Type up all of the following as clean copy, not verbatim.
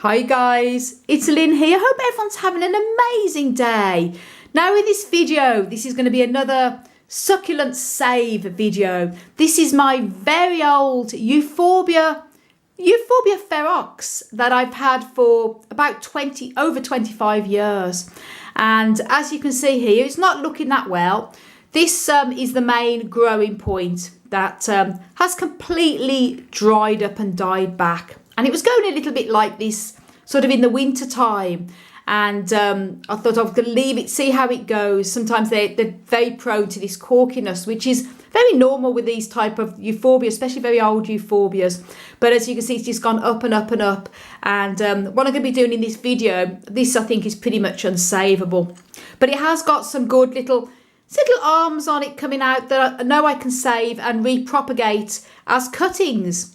Hi guys, it's Lynn here. Hope everyone's having an amazing day. Now in this video, this is going to be another succulent save video. This is my very old Euphorbia ferox that I've had for about over 25 years. And as you can see here, it's not looking that well. This is the main growing point that has completely dried up and died back. And it was going a little bit like this sort of in the winter time. And I thought I was going to leave it, see how it goes. Sometimes they're very prone to this corkiness, which is very normal with these type of Euphorbia, especially very old Euphorbias. But as you can see, it's just gone up and up and up. And what I'm going to be doing in this video, this I think is pretty much unsavable. But it has got some good little arms on it coming out that I know I can save and repropagate as cuttings.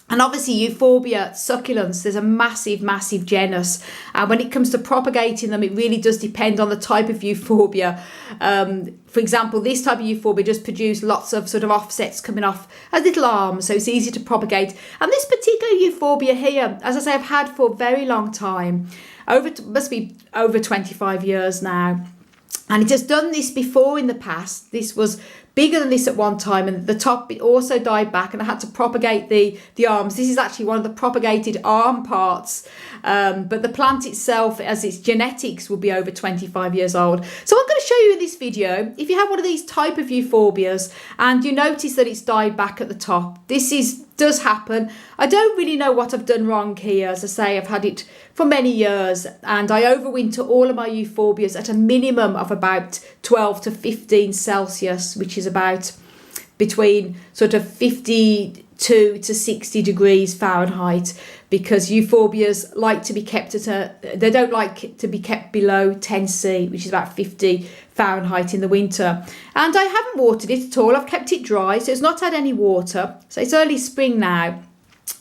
And obviously Euphorbia succulents, there's a massive genus. And when it comes to propagating them, it really does depend on the type of Euphorbia. For example, this type of Euphorbia just produce lots of sort of offsets coming off as little arms, so it's easy to propagate. And this particular Euphorbia here, as I say, I've had for a very long time, must be over 25 years now. And it has done this before in the past. This was bigger than this at one time, and the top it also died back, and I had to propagate the arms. This is actually one of the propagated arm parts, but the plant itself, as its genetics, will be over 25 years old. So I'm going to show you in this video, if you have one of these type of Euphorbias and you notice that it's died back at the top, does happen. I don't really know what I've done wrong here. As I say, I've had it for many years, and I overwinter all of my Euphorbias at a minimum of about 12 to 15 Celsius, which is about between sort of 52 to 60 degrees Fahrenheit, because Euphorbias like to be kept they don't like to be kept below 10°C, which is about 50 Fahrenheit in the winter. And I haven't watered it at all. I've kept it dry, so it's not had any water. So it's early spring now,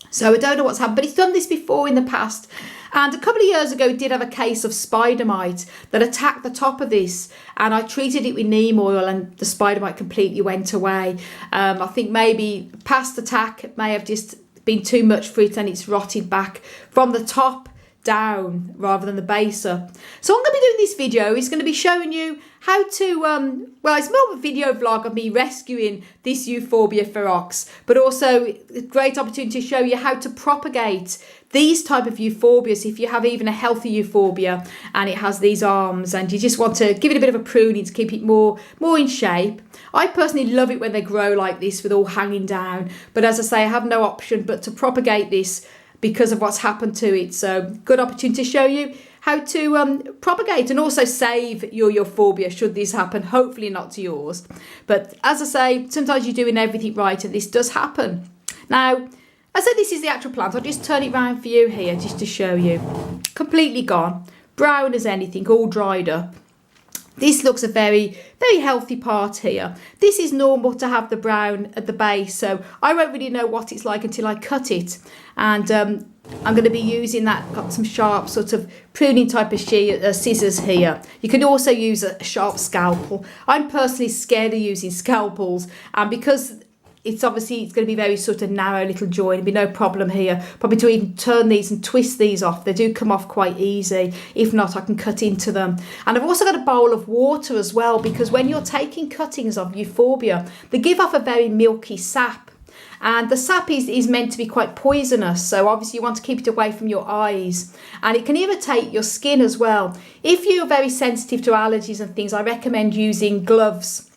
so I don't know what's happened, but it's done this before in the past. And a couple of years ago, it did have a case of spider mite that attacked the top of this, and I treated it with neem oil, and the spider mite completely went away. I think maybe past attack may have just been too much for it, and it's rotted back from the top down rather than the base up. So I'm going to be doing this video. It's going to be showing you how to, well, it's more of a video vlog of me rescuing this Euphorbia ferox, but also a great opportunity to show you how to propagate these type of Euphorbias if you have even a healthy Euphorbia and it has these arms and you just want to give it a bit of a pruning to keep it more in shape. I personally love it when they grow like this with all hanging down, but as I say, I have no option but to propagate this because of what's happened to it. So good opportunity to show you how to propagate and also save your Euphorbia should this happen, hopefully not to yours. But as I say, sometimes you're doing everything right and this does happen. Now, I said this is the actual plant. I'll just turn it around for you here just to show you. Completely gone, brown as anything, all dried up. This looks a very healthy part here. This is normal to have the brown at the base, so I won't really know what it's like until I cut it. And I'm going to be using got some sharp sort of pruning type of scissors here. You can also use a sharp scalpel. I'm personally scared of using scalpels, and because it's going to be very sort of narrow little joint. There'll be no problem here. Probably to even turn these and twist these off. They do come off quite easy. If not, I can cut into them. And I've also got a bowl of water as well, because when you're taking cuttings of Euphorbia, they give off a very milky sap. And the sap is meant to be quite poisonous. So obviously you want to keep it away from your eyes. And it can irritate your skin as well. If you're very sensitive to allergies and things, I recommend using gloves.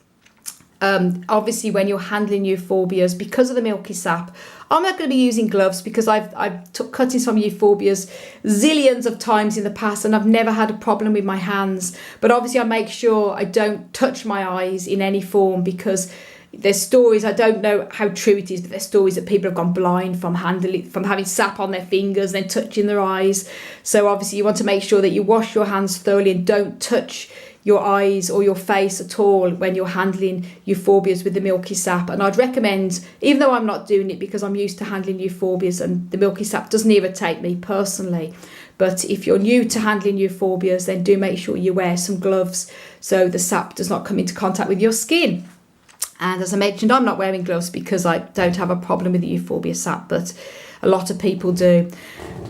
Obviously when you're handling Euphorbias, because of the milky sap. I'm not going to be using gloves because I've took cuttings from Euphorbias zillions of times in the past and I've never had a problem with my hands. But obviously I make sure I don't touch my eyes in any form, because there's stories, I don't know how true it is, but there's stories that people have gone blind from having sap on their fingers, then touching their eyes. So obviously you want to make sure that you wash your hands thoroughly and don't touch your eyes or your face at all when you're handling Euphorbias with the milky sap. And I'd recommend, even though I'm not doing it because I'm used to handling Euphorbias and the milky sap doesn't irritate me personally, but if you're new to handling Euphorbias, then do make sure you wear some gloves so the sap does not come into contact with your skin. And as I mentioned, I'm not wearing gloves because I don't have a problem with the Euphorbia sap, but a lot of people do.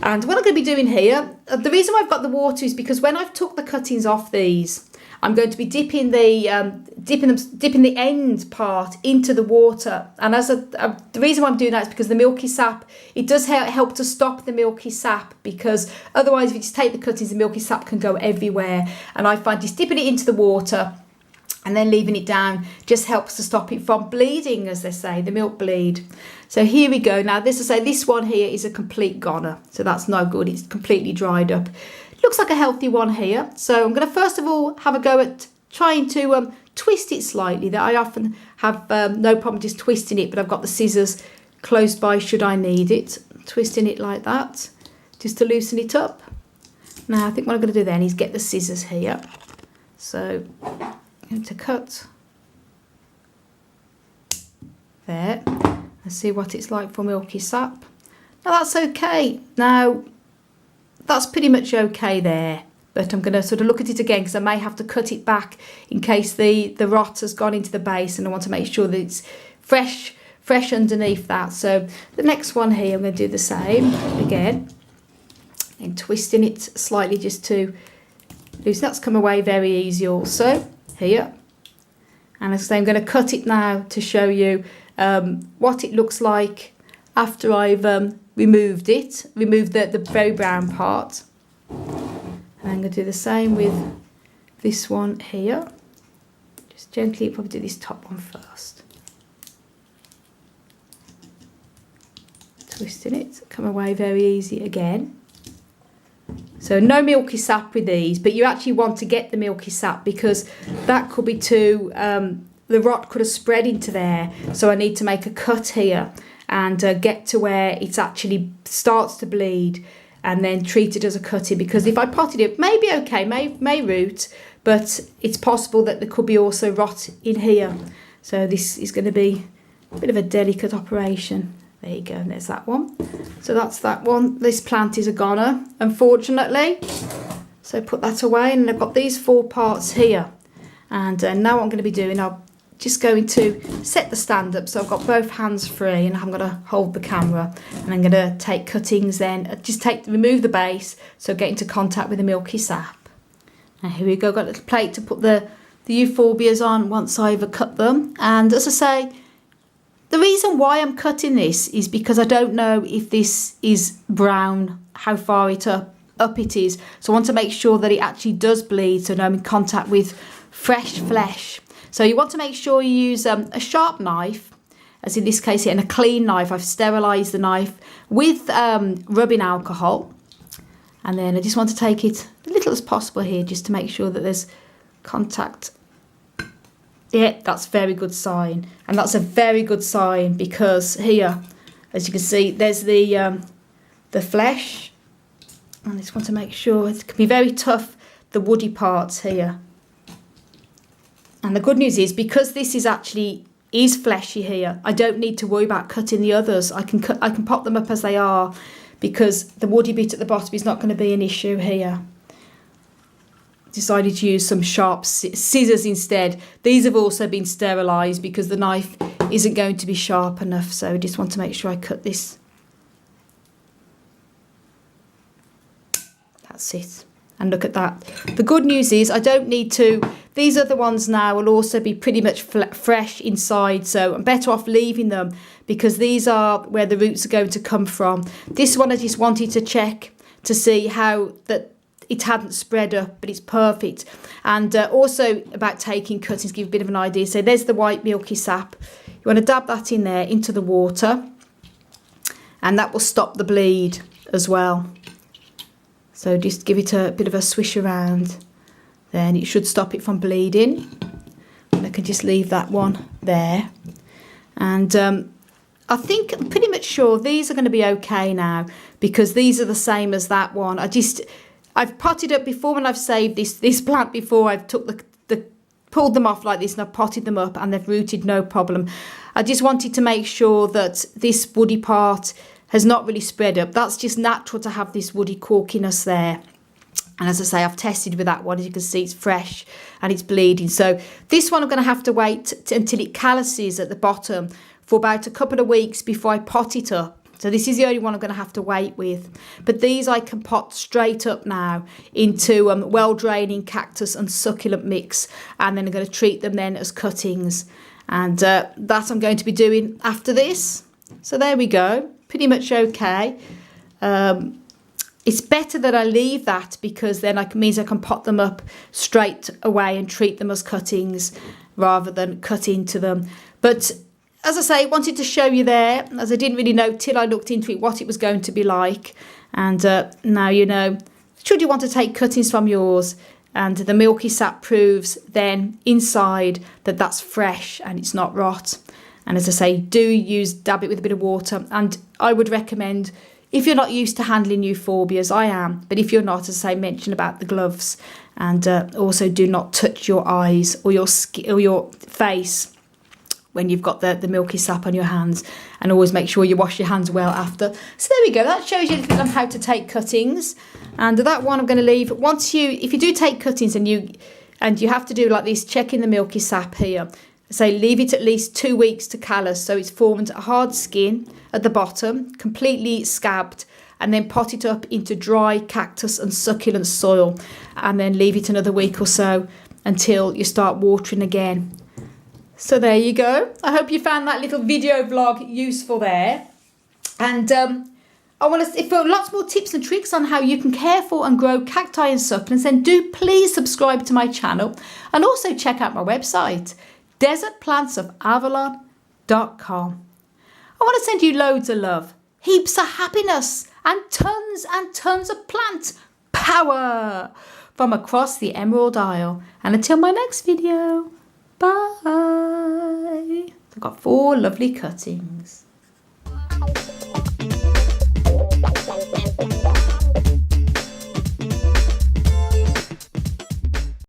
And what I'm going to be doing here, the reason why I've got the water is because when I've took the cuttings off these, I'm going to be dipping the end part into the water. And the reason why I'm doing that is because the milky sap, it does help to stop the milky sap, because otherwise if you just take the cuttings, the milky sap can go everywhere. And I find just dipping it into the water and then leaving it down just helps to stop it from bleeding, as they say, the milk bleed. So here we go. Now this one here is a complete goner, so that's no good. It's completely dried up. Looks like a healthy one here. So I'm going to first of all have a go at trying to twist it slightly. That I often have no problem just twisting it, but I've got the scissors close by should I need it. Twisting it like that, just to loosen it up. Now I think what I'm going to do then is get the scissors here. So I'm going to cut there and see what it's like for milky sap. Now that's okay. Now that's pretty much okay there, but I'm going to sort of look at it again because I may have to cut it back in case the rot has gone into the base, and I want to make sure that it's fresh underneath that. So the next one here, I'm going to do the same again and twisting it slightly just to loosen. That's come away very easy also here. And as I say, I'm going to cut it now to show you what it looks like after I've removed the very brown part. And I'm going to do the same with this one here. Just gently, probably do this top one first. Twisting it, come away very easy again. So no milky sap with these, but you actually want to get the milky sap because that could be too, the rot could have spread into there. So I need to make a cut here and get to where it actually starts to bleed, and then treat it as a cutting, because if I potted it, may be okay, may root, but it's possible that there could be also rot in here. So this is going to be a bit of a delicate operation. There you go, and there's that one. So that's that one. This plant is a goner, unfortunately. So put that away, and I've got these 4 parts here. And now what I'm going to be doing, I'm just going to set the stand up so I've got both hands free, and I'm going to hold the camera, and I'm going to take cuttings then, remove the base, so get into contact with the milky sap. Now here we go, got a little plate to put the euphorbias on once I've cut them. And as I say, the reason why I'm cutting this is because I don't know if this is brown, how far up it is. So I want to make sure that it actually does bleed, so now I'm in contact with fresh flesh. So you want to make sure you use a sharp knife, as in this case here, and a clean knife. I've sterilised the knife with rubbing alcohol. And then I just want to take it as little as possible here, just to make sure that there's contact. Yeah, that's a very good sign. And that's a very good sign because here, as you can see, there's the flesh. And I just want to make sure, it can be very tough, the woody parts here. And the good news is, because this is fleshy here, I don't need to worry about cutting the others. I can pop them up as they are, because the woody bit at the bottom is not going to be an issue here. Decided to use some sharp scissors instead. These have also been sterilised because the knife isn't going to be sharp enough. So I just want to make sure I cut this. That's it. And look at that. The good news is I don't need to, these other ones now will also be pretty much fresh inside, so I'm better off leaving them because these are where the roots are going to come from. This one I just wanted to check to see how that it hadn't spread up, but it's perfect. And also about taking cuttings, give a bit of an idea. So there's the white milky sap. You want to dab that in there into the water, and that will stop the bleed as well. So just give it a bit of a swish around, then it should stop it from bleeding. And I can just leave that one there. And I think I'm pretty much sure these are going to be okay now, because these are the same as that one. I've potted up before when I've saved this plant before. I've pulled them off like this and I've potted them up and they've rooted no problem. I just wanted to make sure that this woody part has not really spread up. That's just natural to have this woody corkiness there. And as I say, I've tested with that one. As you can see, it's fresh and it's bleeding. So this one I'm going to have to wait until it calluses at the bottom for about a couple of weeks before I pot it up. So this is the only one I'm going to have to wait with. But these I can pot straight up now into well-draining cactus and succulent mix. And then I'm going to treat them then as cuttings. And that I'm going to be doing after this. So there we go. Pretty much okay. It's better that I leave that because then it means I can pot them up straight away and treat them as cuttings rather than cut into them. But as I say, I wanted to show you there, as I didn't really know till I looked into it what it was going to be like. And now you know, should you want to take cuttings from yours, and the milky sap proves then inside that that's fresh and it's not rot. And as I say, dab it with a bit of water. And I would recommend, if you're not used to handling euphorbias, I am, but if you're not, as I say, mention about the gloves. And also do not touch your eyes or your face when you've got the milky sap on your hands, and always make sure you wash your hands well after. So there we go, that shows you a little bit on how to take cuttings. And that one I'm going to leave. If you do take cuttings and you have to do like this, checking the milky sap here. So leave it at least 2 weeks to callus, so it's formed a hard skin at the bottom, completely scabbed, and then pot it up into dry cactus and succulent soil, and then leave it another week or so until you start watering again. So there you go. I hope you found that little video vlog useful there. And I want to, for lots more tips and tricks on how you can care for and grow cacti and succulents, then do please subscribe to my channel, and also check out my website, desertplantsofavalon.com. I want to send you loads of love, heaps of happiness, and tons of plant power from across the Emerald Isle. And until my next video, bye. I've got 4 lovely cuttings.